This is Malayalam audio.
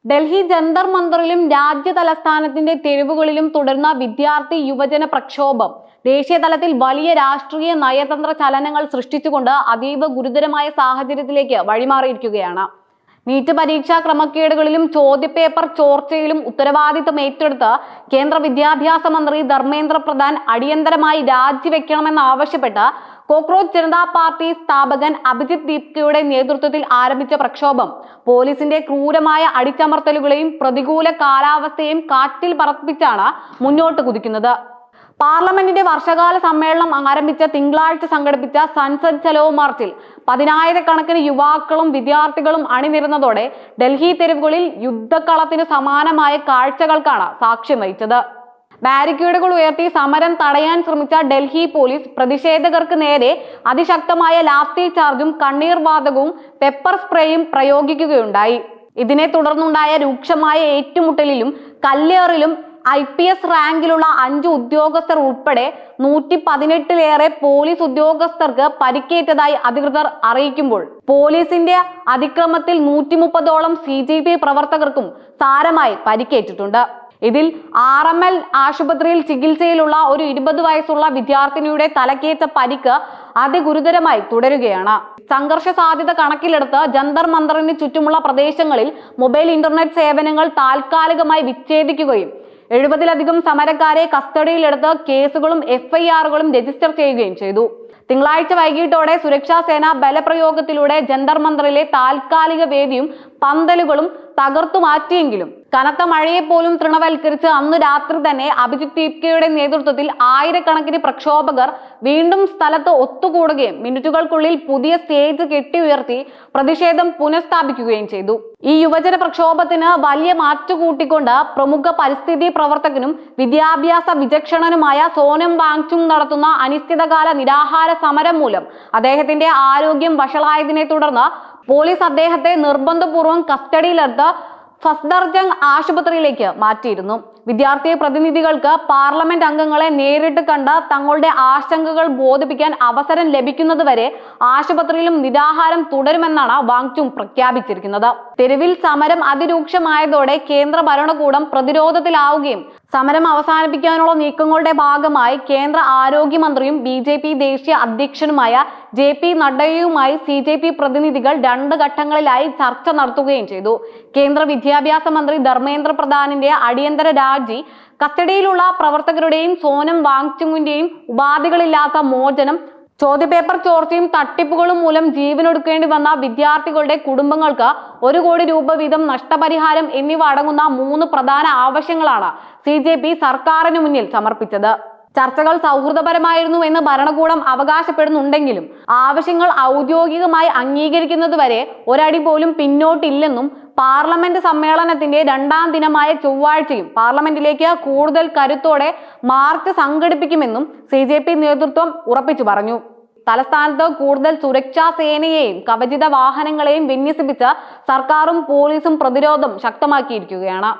ഡൽഹി ജന്തർ മന്ദറിലും രാജ്യ തലസ്ഥാനത്തിന്റെ തെരുവുകളിലും തുടർന്ന വിദ്യാർത്ഥി യുവജന പ്രക്ഷോഭം ദേശീയ തലത്തിൽ വലിയ രാഷ്ട്രീയ നയതന്ത്ര ചലനങ്ങൾ സൃഷ്ടിച്ചുകൊണ്ട് അതീവ ഗുരുതരമായ സാഹചര്യത്തിലേക്ക് വഴിമാറിയിരിക്കുകയാണ്. നീറ്റ് പരീക്ഷാ ക്രമക്കേടുകളിലും ചോദ്യപേപ്പർ ചോർച്ചയിലും ഉത്തരവാദിത്തം ഏറ്റെടുത്ത് കേന്ദ്ര വിദ്യാഭ്യാസ മന്ത്രി ധർമ്മേന്ദ്ര പ്രധാൻ അടിയന്തരമായി രാജിവെക്കണമെന്നാവശ്യപ്പെട്ട് കോക്രോച്ച് ജനതാ പാർട്ടി സ്ഥാപകൻ അഭിജിത് ദീപ്കയുടെ നേതൃത്വത്തിൽ ആരംഭിച്ച പ്രക്ഷോഭം പോലീസിന്റെ ക്രൂരമായ അടിച്ചമർത്തലുകളെയും പ്രതികൂല കാലാവസ്ഥയെയും കാറ്റിൽ പറപ്പിച്ചാണ് മുന്നോട്ട് കുതിക്കുന്നത്. പാർലമെന്റിന്റെ വർഷകാല സമ്മേളനം ആരംഭിച്ച തിങ്കളാഴ്ച സംഘടിപ്പിച്ച സൻസദ് ചലോ മാർച്ചിൽ 10,000-കണക്കിന് യുവാക്കളും വിദ്യാർത്ഥികളും അണിനിരന്നതോടെ ഡൽഹി തെരുവുകളിൽ യുദ്ധക്കളത്തിന് സമാനമായ കാഴ്ചകൾക്കാണ് സാക്ഷ്യം വഹിച്ചത്. ബാരിക്കേഡുകൾ ഉയർത്തി സമരം തടയാൻ ശ്രമിച്ച ഡൽഹി പോലീസ് പ്രതിഷേധകർക്ക് നേരെ അതിശക്തമായ ലാത്തി ചാർജും കണ്ണീർ വാതകവും പെപ്പർ സ്പ്രേയും പ്രയോഗിക്കുകയുണ്ടായി. ഇതിനെ തുടർന്നുണ്ടായ രൂക്ഷമായ ഏറ്റുമുട്ടലിലും കല്ലേറിലും IPS റാങ്കിലുള്ള 5 ഉദ്യോഗസ്ഥർ ഉൾപ്പെടെ 118-ലേറെ പോലീസ് ഉദ്യോഗസ്ഥർക്ക് പരിക്കേറ്റതായി അധികൃതർ അറിയിക്കുമ്പോൾ പോലീസിന്റെ അതിക്രമത്തിൽ 130ഓളം CJP പ്രവർത്തകർക്കും സാരമായി പരിക്കേറ്റിട്ടുണ്ട്. ഇതിൽ RML ആശുപത്രിയിൽ ചികിത്സയിലുള്ള ഒരു 20 വയസ്സുള്ള വിദ്യാർത്ഥിനിയുടെ തലക്കേറ്റ പരിക്ക് അതിഗുരുതരമായി തുടരുകയാണ്. സംഘർഷ സാധ്യത കണക്കിലെടുത്ത് ജന്തർ മന്ദറിന് ചുറ്റുമുള്ള പ്രദേശങ്ങളിൽ മൊബൈൽ ഇന്റർനെറ്റ് സേവനങ്ങൾ താൽക്കാലികമായി വിച്ഛേദിക്കുകയും 70-ലധികം സമരക്കാരെ കസ്റ്റഡിയിലെടുത്ത് കേസുകളും FIRകളും രജിസ്റ്റർ ചെയ്യുകയും ചെയ്തു. തിങ്കളാഴ്ച വൈകിട്ടോടെ സുരക്ഷാ സേന ബലപ്രയോഗത്തിലൂടെ ജന്തർ മന്ദറിലെ താൽക്കാലിക വേദിയും പന്തലുകളും തകർത്തു മാറ്റിയെങ്കിലും കനത്ത മഴയെ പോലും തൃണവൽക്കരിച്ച് അന്ന് രാത്രി തന്നെ അഭിജിത് ദീപ്കയുടെ നേതൃത്വത്തിൽ ആയിരക്കണക്കിന് പ്രക്ഷോഭകർ വീണ്ടും സ്ഥലത്ത് ഒത്തുകൂടുകയും മിനിറ്റുകൾക്കുള്ളിൽ പുതിയ സ്റ്റേജ് കെട്ടി ഉയർത്തി പ്രതിഷേധം പുനഃസ്ഥാപിക്കുകയും ചെയ്തു. ഈ യുവജന പ്രക്ഷോഭത്തിന് വലിയ മാറ്റുകൂട്ടിക്കൊണ്ട് പ്രമുഖ പരിസ്ഥിതി പ്രവർത്തകനും വിദ്യാഭ്യാസ വിചക്ഷണനുമായ സോനം വാങ്ചുങ് നടത്തുന്ന അനിശ്ചിതകാല നിരാഹാര സമരം മൂലം അദ്ദേഹത്തിന്റെ ആരോഗ്യം വഷളായതിനെ തുടർന്ന് പോലീസ് അദ്ദേഹത്തെ നിർബന്ധപൂർവ്വം കസ്റ്റഡിയിലെടുത്ത് സഫ്ദർജംഗ് ആശുപത്രിയിലേക്ക് മാറ്റിയിരുന്നു. വിദ്യാർത്ഥി പ്രതിനിധികൾക്ക് പാർലമെന്റ് അംഗങ്ങളെ നേരിട്ട് കണ്ട് തങ്ങളുടെ ആശങ്കകൾ ബോധിപ്പിക്കാൻ അവസരം ലഭിക്കുന്നതുവരെ ആശുപത്രിയിലും നിരാഹാരം തുടരുമെന്നാണ് വാങ്ചുങ് പ്രഖ്യാപിച്ചിരിക്കുന്നത്. തെരുവിൽ സമരം അതിരൂക്ഷമായതോടെ കേന്ദ്ര ഭരണകൂടം പ്രതിരോധത്തിലാവുകയും സമരം അവസാനിപ്പിക്കാനുള്ള നീക്കങ്ങളുടെ ഭാഗമായി കേന്ദ്ര ആരോഗ്യമന്ത്രിയും BJP ദേശീയ അധ്യക്ഷനുമായ JP നഡ്ഡയുമായി CJP പ്രതിനിധികൾ 2 ഘട്ടങ്ങളിലായി ചർച്ച നടത്തുകയും ചെയ്തു. കേന്ദ്ര വിദ്യാഭ്യാസ മന്ത്രി ധർമ്മേന്ദ്ര പ്രധാനിന്റെ അടിയന്തര രാജി, കസ്റ്റഡിയിലുള്ള പ്രവർത്തകരുടെയും സോനം വാങ്ചുങ്ങിന്റെയും ഉപാധികളില്ലാത്ത മോചനം, ചോദ്യപേപ്പർ ചോർച്ചയും തട്ടിപ്പുകളും മൂലം ജീവനൊടുക്കേണ്ടി വന്ന വിദ്യാർത്ഥികളുടെ കുടുംബങ്ങൾക്ക് 1 കോടി രൂപ വീതം നഷ്ടപരിഹാരം എന്നിവ അടങ്ങുന്ന 3 പ്രധാന ആവശ്യങ്ങളാണ് CJP സർക്കാരിന് മുന്നിൽ സമർപ്പിച്ചത്. ചർച്ചകൾ സൗഹൃദപരമായിരുന്നു എന്ന് ഭരണകൂടം അവകാശപ്പെടുന്നുണ്ടെങ്കിലും ആവശ്യങ്ങൾ ഔദ്യോഗികമായി അംഗീകരിക്കുന്നതുവരെ ഒരടി പോലും പിന്നോട്ടില്ലെന്നും പാർലമെന്റ് സമ്മേളനത്തിന്റെ 2ാം ദിനമായ ചൊവ്വാഴ്ചയും പാർലമെന്റിലേക്ക് കൂടുതൽ കരുത്തോടെ മാർച്ച് സംഘടിപ്പിക്കുമെന്നും CJP നേതൃത്വം ഉറപ്പിച്ചു പറഞ്ഞു. തലസ്ഥാനത്ത് കൂടുതൽ സുരക്ഷാ സേനയെയും കവചിത വാഹനങ്ങളെയും വിന്യസിപ്പിച്ച് സർക്കാരും പോലീസും പ്രതിരോധം ശക്തമാക്കിയിരിക്കുകയാണ്.